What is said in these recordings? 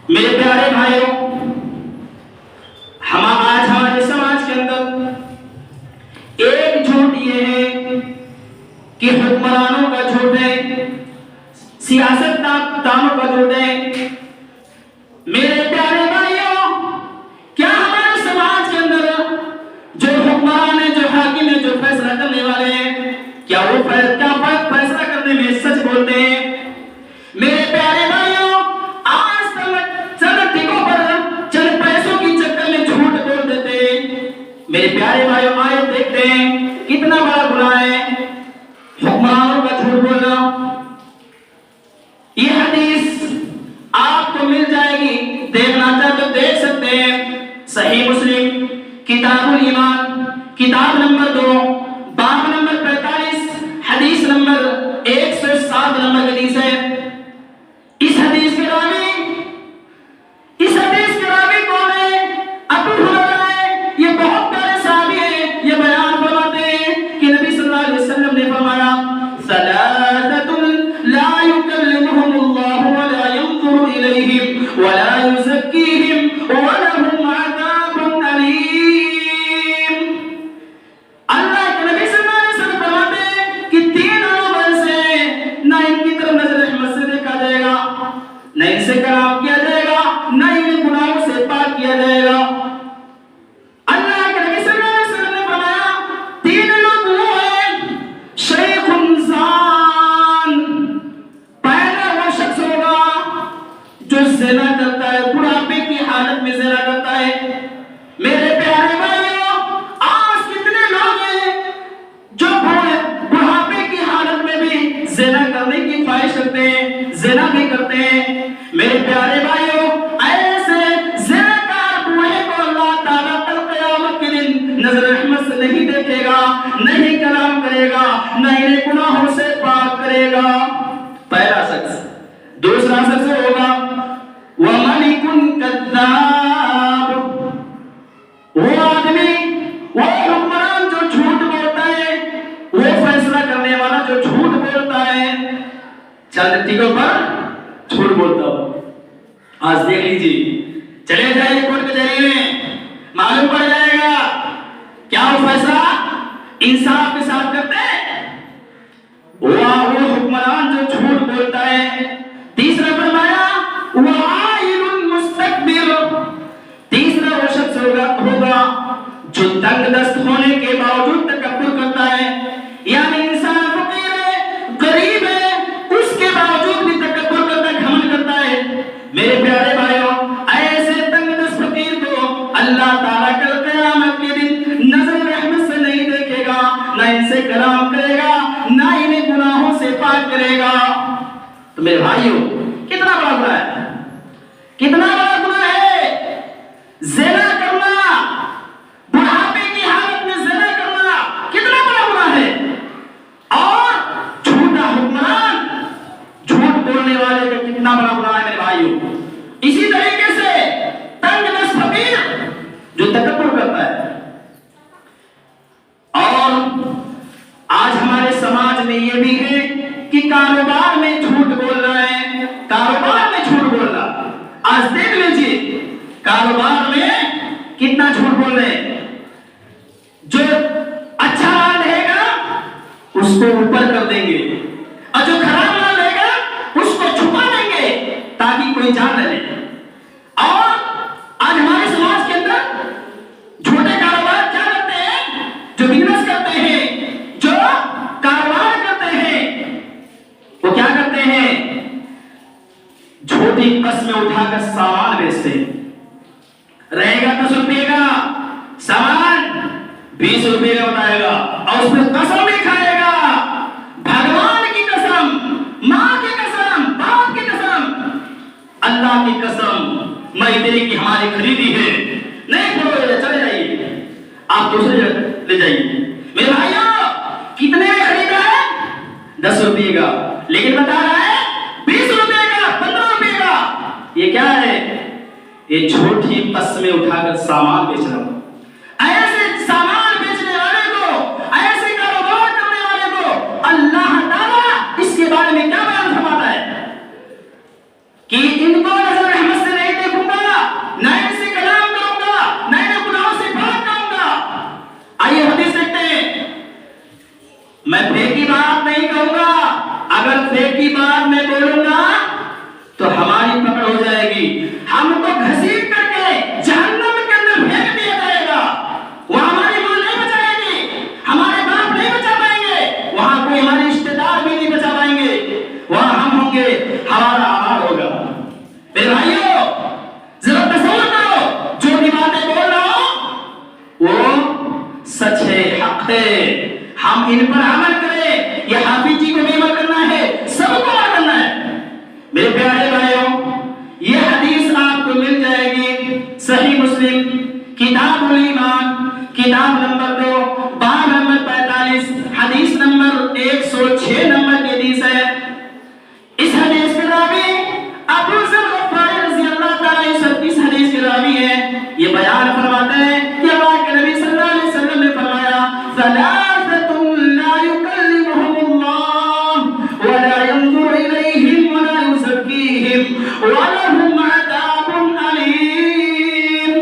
میرے پیارے بھائیوں، آج ہمارے سماج کے اندر ایک جھوٹ یہ ہے کہ حکمرانوں کا جھوٹ ہے، سیاست دانوں کا جھوٹ ہے۔ میرے پیارے بھائیوں، کیا ہمارے سماج کے اندر جو حکمران ہیں، جو حاکم ہیں، جو فیصلہ کرنے والے ہیں، کیا وہ فیصلہ کرنے میں سچ بولتے ہیں؟ میرے پیارے بھائیوں، آج تک چند ٹکوں پر چند پیسوں کی چکر میں جھوٹ بول دیتے ہیں۔ میرے پیارے بھائیوں، آئے دیکھتے ہیں کتنا بڑا گناہ ہے حکمرانوں کا جھوٹ بولنا۔ یہ حدیث آپ کو مل جائے گی، دیکھنا چاہتے تو دیکھ سکتے ہیں، صحیح مسلم کتاب الایمان کتاب نمبر 2 باب نمبر 45 حدیث نمبر 107 نمبر حدیث ہے۔ اس حدیث کے راوی کون ہے؟ ابو ہریرہ ہے۔ یہ بہت بڑے صحابی ہیں۔ یہ بیان فرماتے ہیں کہ نبی صلی اللہ علیہ وسلم نے فرمایا ثلاثۃ لا يكلمهم الله ولا ينظر اليهم ولا يزكيهم ولهم عذاب اليم۔ اللہ کے نبی صلی اللہ علیہ وسلم فرماتے ہیں کہ 3 لوگ ایسے نہ ان کی طرف نظر رحمت سے دیکھا جائے گا، نہ ان سے کلام کیا جائے گا، نہ انہیں گناہوں سے پاک کیا جائے گا۔ اللہ کے نبی صلی اللہ علیہ وسلم نے فرمایا 3 لوگ وہ ہیں، شیخ زان، پہلا وہ شخص ہوگا جو زنا کرتا ہے، بڑھاپے کی حالت میں زنا کرتا ہے۔ میرے پیارے بھائیوں، آج کتنے لوگ ہیں جو بڑھاپے کی حالت میں بھی زنا کرنے کی خواہش رکھتے ہیں، زنا بھی کرتے ہیں۔ میرے پیارے بھائیوں، ایسے زناکار بوڑھے کو اللہ تعالیٰ کل قیامت کے دن نظر رحمت سے نہیں دیکھے گا، نہیں کلام کرے گا، نہ انہیں گناہوں سے پاک کرے گا۔ پہلا شخص۔ دوسرا شخص ہوگا وَمَلِكٌ كَذَّابٌ، وہ آدمی، وہ حکمران جو جھوٹ بولتا ہے، وہ فیصلہ کرنے والا جو جھوٹ بولتا ہے، چند ٹکوں پر جھوٹ بولتا ہو۔ آج دیکھ لیجیے، چلے جائیے کورٹ کچہری میں، معلوم پڑ جائے گا کیا وہ فیصلہ انصاف کے ساتھ کرتے ہیں؟ وہ حکمران جو جھوٹ بولتا ہے۔ تیسرا فرمایا وَعَائِلٌ مُسْتَكْبِرٌ، تیسرا وہ شخص ہوگا جو تنگ دست ہونے کے باوجود تکبر کرتا ہے، یعنی انسان فقیر ہے، غریب ہے، اس کے باوجود بھی تکبر کرتا ہے، گھمنڈ کرتا ہے۔ میرے پیارے بھائیوں، ایسے تنگ دست فقیر کو اللہ تعالیٰ کل قیامت کے دن نظر رحمت سے نہیں دیکھے گا، نہ ان سے کلام کرے گا، نہ انہیں گناہوں سے پاک کرے گا۔ تو میرے بھائیوں، کتنا بڑا گناہ ہے، کتنا بڑا گناہ ہے زنا کرنا، بڑھاپے کی حالت میں زنا کرنا، کتنا بڑا گناہ ہے۔ اور جھوٹا حکمران، جھوٹ بولنے والے کا کتنا بڑا گناہ ہے میرے بھائیوں۔ اسی طریقے سے تنگ دست فقیر جو تکبر کرتا ہے۔ اور آج ہمارے سماج میں یہ بھی ہے کہ کاروبار میں جھوٹ بول رہا ہے، کاروبار میں جھوٹ بول رہا۔ آج دیکھ لیجیے کاروبار میں کتنا جھوٹ بول رہے ہیں۔ جو اچھا مال رہے گا اس کو اوپر کر دیں گے، اور جو خراب مال رہے گا اس کو چھپا دیں گے تاکہ کوئی جان نہ لے۔ اور آج ہمارے سماج کے اندر جھوٹے کاروبار کیا کرتے ہیں؟ جو بزنس کرتے ہیں، جو کاروبار کرتے ہیں، وہ کیا کرتے ہیں؟ جھوٹی قسمیں اٹھا کر سامان بیچتے ہیں۔ رہے گا 10 روپے کا سامان 20 روپے کا بتائے گا، اور اس میں قسم بھی کھائے گا، بھگوان کی قسم، ماں کی قسم، باپ کی قسم، اللہ کی قسم، میں اتنی کی ہماری خریدی ہے، نہیں چھوڑو، چلے جائیے، آپ دوسرے جگہ لے جائیے۔ میرے بھائیوں، کتنے میں خریدا ہے؟ 10 روپے کا، لیکن بتا رہا ہے 20 روپے کا، 15 روپے کا۔ یہ کیا ہے؟ یہ جھوٹی قسمیں اٹھا کر سامان بیچ رہا ہوں۔ ایسے سامان بیچنے والے کو، ایسے کاروبار کرنے والے کو اللہ تعالیٰ اس کے بارے میں کیا بیان فرماتا ہے؟ کہ ان کو نظر رحمت سے نہیں الایمان کتاب نمبر 2 باب نمبر 45 حدیث نمبر 106 نمبر کی حدیث ہے. اس حدیث کے راوی ابو ذر غفاری رضی اللہ تعالی عنہ اس حدیث کے راوی ہیں. یہ بیان فرماتے ہیں کہ اللہ کے نبی صلی اللہ علیہ وسلم نے فرمایا ثلاثۃ لا يكلمهم الله ولا ينظر اليهم ولا يزكيهم ولهم عذاب الیم.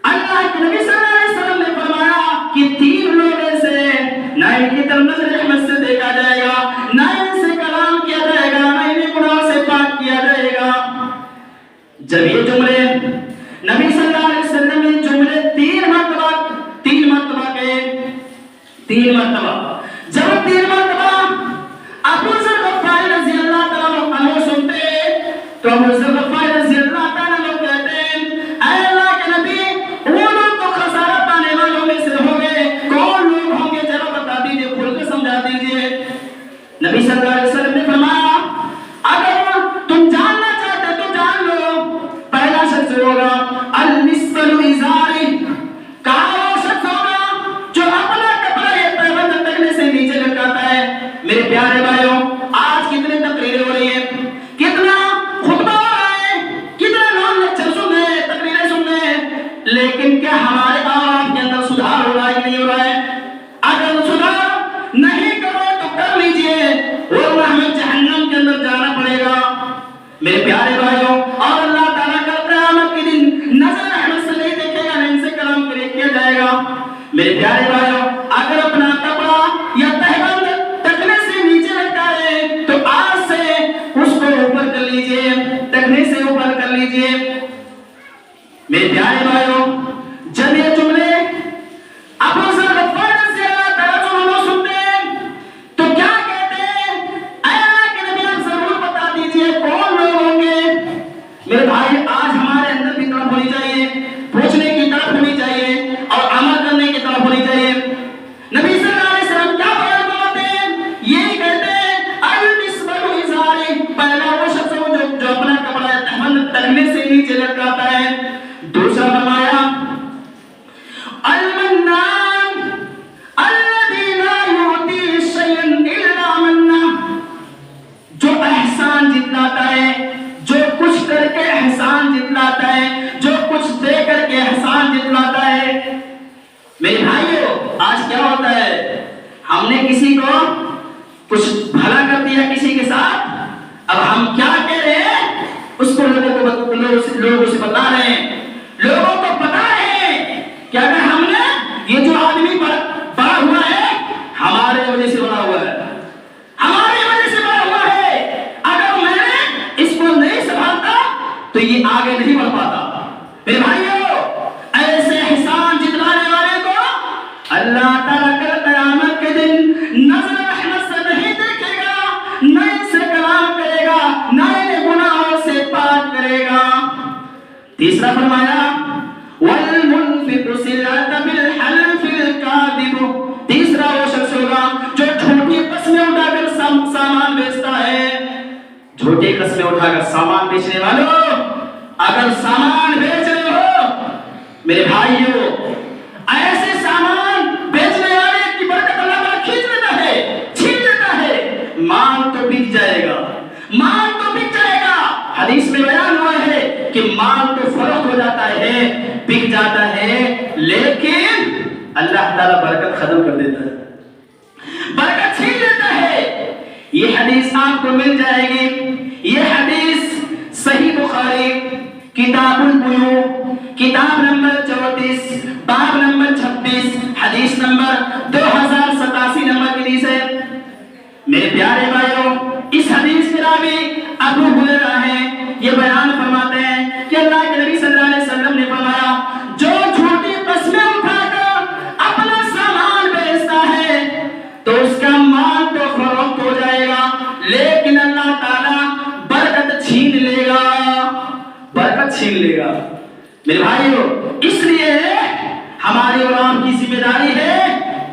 اللہ کے نبی صلی اللہ علیہ وسلم نے فرمایا کہ 3 لوگ ایسے نہ ان کی طرف نظر رحمت سے دیکھا جائے گا، نہ ان سے کلام کیا جائے گا، نہ انہیں گناہ سے پاک کیا جائے گا. جب یہ جملے نبی صلی اللہ علیہ وسلم نے جملے 3 مرتبہ کہے، 3 مرتبہ جب 3 مرتبہ ابو ذر غفاری رضی اللہ تعالیٰ عنہ سنتے تو ابو ذر غفاری رضی اللہ تعالیٰ عنہ کہتے ہیں اے اللہ کے نبی وہ لوگ تو خسارہ پانے والوں میں سے ہوں گے، کون لوگ ہوں گے ذرا بتا دیجئے، کھل کے سمجھا دیجئے. نبی صلی اللہ علیہ وسلم نے فرمایا اگر تم جاننا چاہتے تو جان لو. پہلا شخص ہوگا المسل ازاری، کہا وہ شخص ہوگا جو اپنا کپڑا یہ پیبند تکنے سے نیچے لٹکاتا ہے. میرے پیارے بھائیوں آج کتنے تقریریں ہو رہی ہیں، کتنا خطبہ ہو رہا ہے، کتنے لوگ لیکچر سن رہے ہیں، تقریریں سن رہے ہیں، لیکن کیا ہمارے عوام کے اندر سدھار ہو رہا ہے کہ نہیں ہو رہا ہے؟ اگر سدھار نہیں کرو تو کر لیجئے ورنہ ہمیں جہنم کے اندر جانا پڑے گا. میرے پیارے بھائیوں اور اللہ تعالیٰ کا قیامت کے دن نظر رحمت سے نہیں دیکھے گا، نہ ان سے کلام کیا جائے گا. میرے پیارے بھائیوں اگر اپنا کپڑا یا تہبند ٹکنے سے نیچے لٹکا ہے تو آج سے اس کو اوپر کر لیجئے، ٹکنے سے اوپر کر لیجئے. میرے پیارے بھائیوں جب یہ جملے ابو ذر غفاری رضی اللہ تعالیٰ عنہ سنتے ہیں تو کیا کہتے ہیں اے اللہ کے نبی آپ ضرور بتا دیجئے کون لوگ ہوں گے. میرے بھائی آج ہمارے اندر بھی طرف ہونی چاہیے، پوچھنے کی طرف ہونی چاہیے اور عمل کرنے کی طرف ہونی چاہیے. نبی صلی اللہ علیہ وسلم کیا بیان کرتے ہیں؟ یہی کہتے ہیں المسبل ازاری، پہلا وہ شخص جو اپنا کپڑا تہبند تکنے سے نیچے لٹکاتا ہے. دوسرا فرمایا المنان الذی لا یعطی شیئا الا منہ، جو احسان جتلاتا ہے، جو کچھ کر کے احسان جتلاتا ہے، جو کچھ دے کر کے احسان جتلاتا ہے. میرے بھائیو آج کیا ہوتا ہے، ہم نے کسی کو کچھ بھلا کر دیا کسی کے ساتھ، اب ہم کیا کہہ رہے ہیں اس کو لوگوں سے بتا رہے ہیں، لوگوں کو پتا ہے کہ اگر ہم نے یہ جو آدمی بڑا ہوا ہے ہمارے وجہ سے بڑا ہوا ہے، ہماری وجہ سے بڑا ہوا ہے، اگر میں نے اس کو نہیں سنبھالتا تو یہ آگے نہیں بڑھ پاتا. میرے بھائیو ایسے احسان جتلانے والے کو اللہ تعالیٰ کل قیامت کے دن نظر رحمت سے نہیں دیکھے گا، نہ ان سے کلام کرے گا، نہ انہیں گناہوں سے پاک کرے گا. تیسرا فرمایا والمنفق سلعة بالحلف الكاذب، تیسرا وہ شخص ہوگا جو جھوٹی قسمیں اٹھا کر سامان بیچتا ہے. جھوٹی قسمیں اٹھا کر سامان بیچنے والوں اگر سامان بیچ رہے ہو میرے بھائیو ایسے سامان بیچنے والے کی برکت اللہ تعالیٰ کھینچ لیتا ہے، چھین لیتا ہے. مال تو بک جائے گا، مال تو بک جائے گا. حدیث میں بیان ہوا ہے کہ مال تو فروخت ہو جاتا ہے، بک جاتا ہے، لیکن اللہ تعالیٰ برکت ختم کر دیتا ہے، برکت چھین لیتا ہے. یہ حدیث آپ کو مل جائے گی. یہ حدیث صحیح بخاری کتاب البیوع کتاب نمبر 34 باب نمبر 26 حدیث نمبر 2087 نمبر کی حدیث ہے. میرے پیارے بھائیوں اس حدیث کے راوی ابو ہریرہ ہیں. یہ بیان فرماتے ہیں کہ اللہ کے نبی صلی اللہ علیہ وسلم نے فرمایا جو جھوٹی قسمیں اٹھا کر اپنا سامان بیچتا ہے تو اس کا مال تو فروخت ہو جائے گا، لیکن اللہ تعالیٰ برکت چھین لے گا، برکت چھین لے گا. میرے بھائیو اس لیے ہماری اور آپ کی ذمہ داری ہے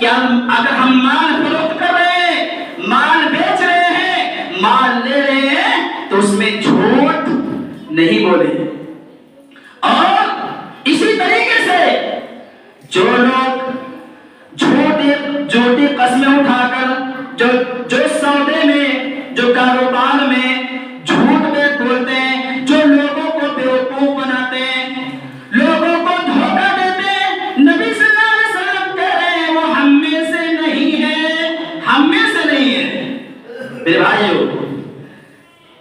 کہ اگر ہم مال فروخت کر رہے ہیں، مال بیچ رہے ہیں، مال لے رہے ہیں تو اس میں جھوٹ نہیں بولے. اور اسی طریقے سے جو لوگ جھوٹی قسمیں اٹھا کر جو سودے میں جو کاروبار میں جھوٹ میں بولتے ہیں، جو لوگوں کو بیوقوف بناتے ہیں، لوگوں کو دھوکہ دیتے ہیں، نبی صلی اللہ علیہ وسلم کہہ رہے ہیں وہ ہم میں سے نہیں ہے، ہم میں سے نہیں ہے۔ میرے بھائیو،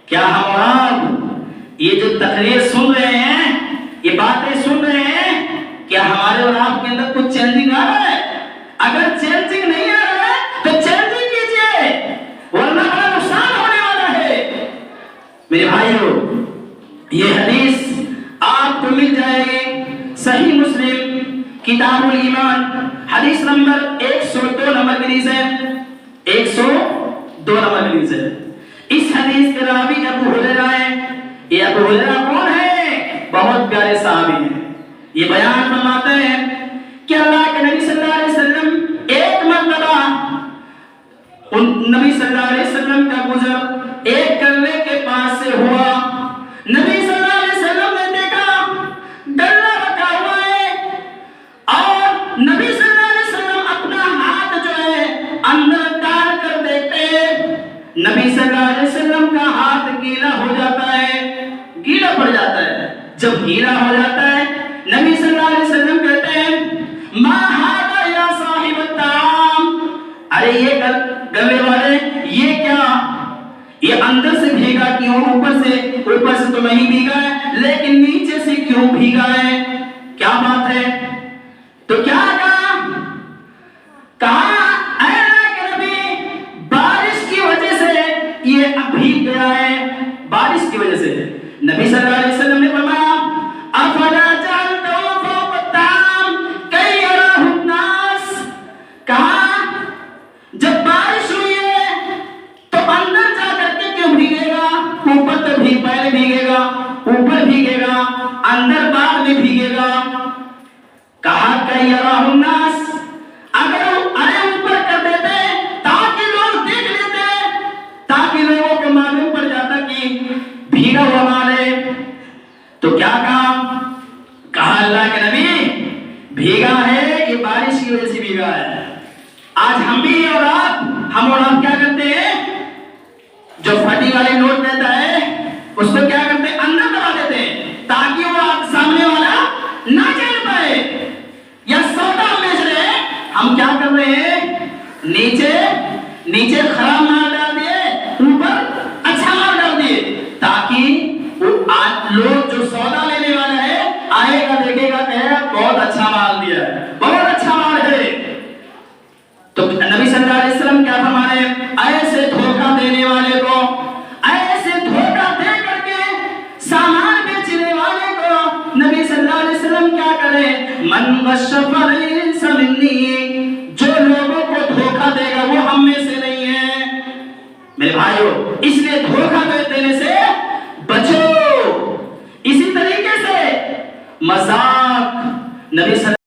کیا ہم اور آپ یہ جو تقریر سن رہے ہیں، یہ باتیں سن رہے ہیں، کیا ہمارے اور آپ کے اندر کچھ چینجنگ آ رہا ہے؟ اگر چینجنگ نہیں آ رہا ہے تو چینجنگ کیجئے، ورنہ بڑا نقصان ہونے والا ہے۔ میرے بھائیو، یہ حدیث آپ کو مل جائے گی صحیح مسلم کتاب الایمان حدیث نمبر 102 نمبر حدیث ہے، 102 نمبر حدیث ہے۔ اس حدیث کے راوی ابو ہریرہ ہیں۔ یہ ابو ہریرہ کون ہے؟ بہت پیارے صحابی ہیں۔ یہ بیان فرماتے ہیں کہ اللہ کے نبی صلی اللہ علیہ وسلم ایک مرتبہ نبی صلی اللہ علیہ وسلم کا گزر ایک گلے کے پاس سے ہوا۔ نبی صلی اللہ علیہ وسلم نے دیکھا گلہ رکھا ہوا ہے اور نبی صلی اللہ علیہ وسلم اپنا ہاتھ جو ہے اندر ڈال کر دیکھتے، نبی صلی اللہ علیہ وسلم کا ہاتھ گیلا ہو جاتا ہے، گیلا پڑ جاتا ہے۔ جب گیلا ہو جاتا ہے نبی صلی اللہ علیہ وسلم کہتے ہیں ما ھذا یا صاحب الطعام، ارے یہ گلے والے یہ کیا، یہ اندر سے بھیگا کیوں، اوپر سے تو نہیں بھیگا ہے لیکن نیچے سے کیوں بھیگا ہے، کیا بات ہے؟ تو کیا کہا اے اللہ کے نبی بارش کی وجہ سے یہ اب بھیگ گیا ہے، بارش کی وجہ سے۔ نبی صلی اللہ علیہ وسلم نے فرمایا افلا جعلته فوق الطعام كي يراه الناس، کہا جب بارش ہوئی ہے تو اندر جا کر کے کیوں بھیگے گا، اوپر تو پہلے بھیگے گا، اوپر بھیگے گا، اندر بعد میں بھیگے گا۔ کہا کہ یراہ الناس، اگر اوپر کر دیتے تاکہ لوگ دیکھ لیتے، تاکہ لوگوں کو معلوم پڑ جاتا کہ بھیگا ہوا مال ہے، تو کیا کہا اللہ کے نبی بھیگا ہے یہ بارش کی وجہ سے بھیگا ہے۔ آج ہم اور آپ کیا کرتے ہیں، جو پھٹی والے نوٹ دیتا ہے اس کو کیا کرتے ہیں اندر دبا دیتے ہیں تاکہ وہ سامنے والا نہ جان پائے۔ یا سودا بیچ رہے ہیں، ہم کیا کر رہے ہیں، نیچے خراب مال ڈال دیے، اوپر اچھا مال ڈال دیے تاکہ لوگ جو سودا لینے والا ہے آئے گا دیکھے گا کہ بہت اچھا مال دیا ہے، بہت اچھا مال ہے۔ تو نبی صلی اللہ علیہ وسلم کیا فرما رہے ہیں، ایسے دھوکہ دینے والے کو، ایسے دھوکہ دے کر کے سامان بیچنے والے کو نبی صلی اللہ علیہ وسلم کیا کرے، من غش فلیس منی، جو لوگوں کو دھوکہ دے گا وہ ہم میں سے نہیں ہے۔ میرے بھائیو، اس لیے دھوکہ دینے سے بچو۔ اسی طریقے سے مذاق، نبی صلی